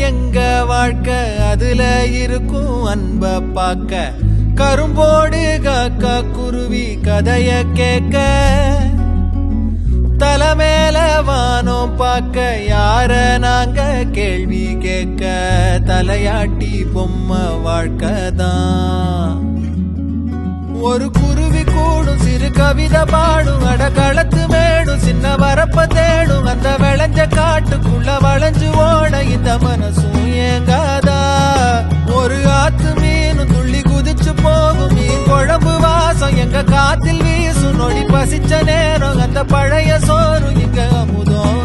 எங்க வாழ்க்கை அதுல இருக்கும் அன்ப பாக்க கரும்போடு காக்கா குருவி கதைய கேட்க தலைமேல வானம் பார்க்க யார நாங்க கேள்வி கேட்க தலையாட்டி பொம்மை வாழ்க்கைதான் ஒரு குருவி கூடும் சிறு கவிதை பாடும் அடகளத்து மேடும் சின்ன வரப்ப தேடும் அந்த விளைஞ்ச காட்டுக்குள்ள வளைஞ்சு ஓட இந்த மனசும் ஏங்காதா ஒரு ஆத்து மீனும் துள்ளி குதிச்சு போகும் மீன் குழம்பு வாசம் எங்க காத்தில் வீசும் நொடி பசிச்ச நேரம் அந்த பழைய சோறு இங்க அமுதம்